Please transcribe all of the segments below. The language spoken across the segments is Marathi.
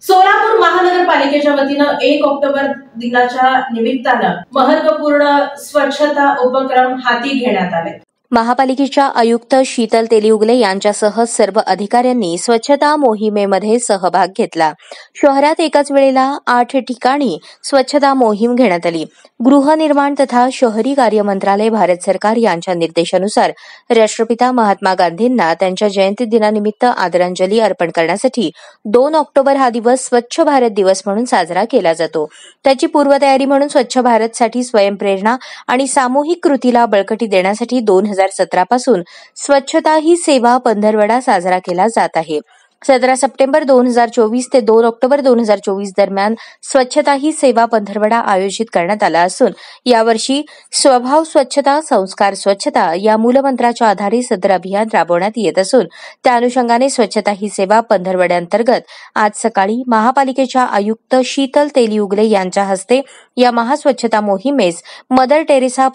सोलापूर महानगरपालिकेच्या वतीनं 1 ऑक्टोबर दिनाच्या निमित्तानं महत्वपूर्ण स्वच्छता उपक्रम हाती घेण्यात आले। महापालिकेच्या आयुक्त शीतल तेलीउगले यांच्यासह सर्व अधिकाऱ्यांनी स्वच्छता मोहिमेमध्ये सहभाग घेतला। शहरात एकाच वेळेला 8 ठिकाणी स्वच्छता मोहीम घेण्यात आली। गृहनिर्माण तथा शहरी कार्य मंत्रालय भारत सरकार यांच्या निर्देशानुसार राष्ट्रपिता महात्मा गांधींना त्यांच्या जयंती दिनानिमित्त आदरांजली अर्पण करण्यासाठी 2 ऑक्टोबर हा दिवस स्वच्छ भारत दिवस म्हणून साजरा केला जातो। त्याची पूर्वतयारी म्हणून स्वच्छ भारतसाठी स्वयंप्रेरणा आणि सामूहिक कृतीला बळकटी देण्यासाठी 2017 पासून स्वच्छता ही सेवा पंधरवडा साजरा केला जात आहे। 17 सप्टेंबर 2024 ते 2 ऑक्टोबर 2024 दरम्यान स्वच्छता ही सेवा पंधरवडा आयोजित करण्यात आला असून यावर्षी स्वभाव स्वच्छता संस्कार स्वच्छता या मूलमंत्राच्या आधारे सदर अभियान राबवण्यात येत असून त्या अनुषंगाने स्वच्छता ही सेवा पंधरवड्याअंतर्गत आज सकाळी महापालिकेच्या आयुक्त शीतल तेलीउगले यांच्या हस्ते या महास्वच्छता मोहिमेस मदर टेरेसा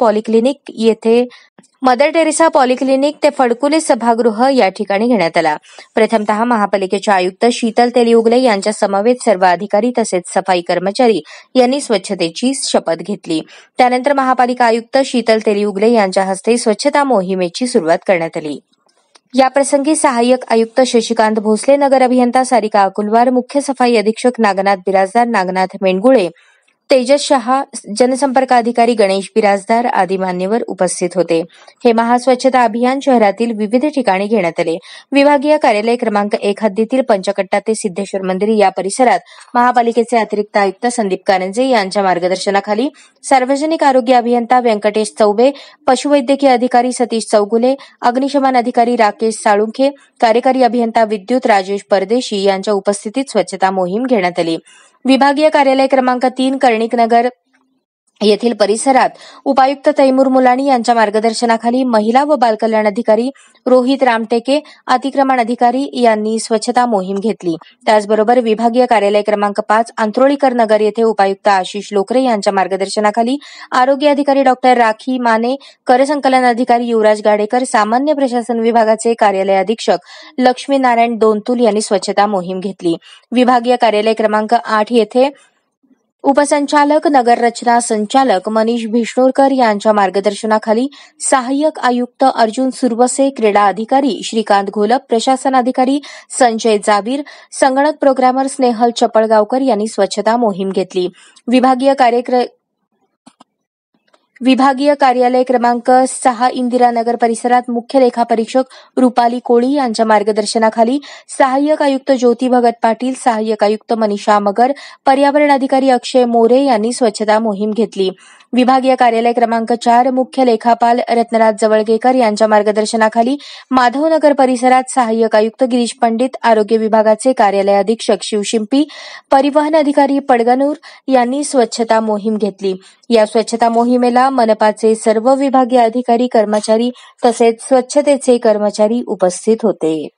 पॉलिक्लिनिक ते फडकुले सभागृह या ठिकाणी घेण्यात आला। प्रथमतः महापालिकेच्या आयुक्त शीतल तेलीउगले यांच्या समवेत सर्व अधिकारी तसेच सफाई कर्मचारी यांनी स्वच्छतेची शपथ घेतली। त्यानंतर महापालिका आयुक्त शीतल तेलीउगले यांच्या हस्ते स्वच्छता मोहिमेची सुरुवात करण्यात आली। याप्रसंगी सहाय्यक आयुक्त शशिकांत भोसले, नगर अभियंता सारिका अकुलवार, मुख्य सफाई अधीक्षक नागनाथ बिराजदार, नागनाथ मेंढगुळे, तेजस शहा, जनसंपर्क अधिकारी गणेश बिराजदार आदी मान्यवर उपस्थित होते। हे महास्वच्छता अभियान शहरातील विविध ठिकाणी घेण्यात आले। विभागीय कार्यालय क्रमांक 1 हद्दीतील पंचकट्टा ते सिद्धेश्वर मंदिर या परिसरात महापालिकेचे अतिरिक्त आयुक्त संदीप कारंजे यांच्या मार्गदर्शनाखाली सार्वजनिक आरोग्य अभियंता व्यंकटेश चौबे, पशुवैद्यकीय अधिकारी सतीश चौगुले, अग्निशमन अधिकारी राकेश साळुंखे, कार्यकारी अभियंता विद्युत राजेश परदेशी यांच्या उपस्थितीत स्वच्छता मोहीम घेण्यात आली। विभागीय कार्यालय क्रमांक 3 कर्णिक नगर येथील परिसरात उपायुक्त तैमूर मुलाणी यांच्या मार्गदर्शनाखाली महिला व बालकल्याण अधिकारी रोहित रामटेके, अतिक्रमण अधिकारी यांनी स्वच्छता मोहीम घेतली। त्याचबरोबर विभागीय कार्यालय क्रमांक 5 आंत्रोळीकर नगर येथे उपायुक्त आशिष लोकरे यांच्या मार्गदर्शनाखाली आरोग्य अधिकारी डॉक्टर राखी माने, कर संकलन अधिकारी युवराज गाडेकर, सामान्य प्रशासन विभागाचे कार्यालय अधीक्षक लक्ष्मीनारायण दोनतुल यांनी स्वच्छता मोहीम घेतली। विभागीय कार्यालय क्रमांक 8 येथे उपसंचालक नगर रचना संचालक मनीष भिष्णुरकर यांच्या मार्गदर्शनाखाली सहाय्यक आयुक्त अर्जुन सुरवसे, क्रीडा अधिकारी श्रीकांत घोलप, प्रशासन अधिकारी संजय जावीर, संगणक प्रोग्रामर स्नेहल चपळगावकर यांनी स्वच्छता मोहीम घेतली। विभागीय कार्यालय क्रमांक 6 इंदिरानगर परिसरात मुख्य लेखापरीक्षक रुपाली कोळी यांच्या मार्गदर्शनाखाली सहाय्यक आयुक्त ज्योती भगत पाटील, सहाय्यक आयुक्त मनीषा मगर, पर्यावरण अधिकारी अक्षय मोरे यांनी स्वच्छता मोहीम घेतली। विभागीय कार्यालय क्रमांक 4 मुख्य लेखापाल रत्नराज जवळगेकर यांच्या मार्गदर्शनाखाली माधवनगर परिसरात सहाय्यक आयुक्त गिरीश पंडित, आरोग्य विभागाचे कार्यालय अधीक्षक शिवशिंपी, परिवहन अधिकारी पडगनूर यांनी स्वच्छता मोहीम घेतली। या स्वच्छता मोहिमेला मनपाचे सर्व विभागीय अधिकारी कर्मचारी तसेच स्वच्छतेचे कर्मचारी उपस्थित होते।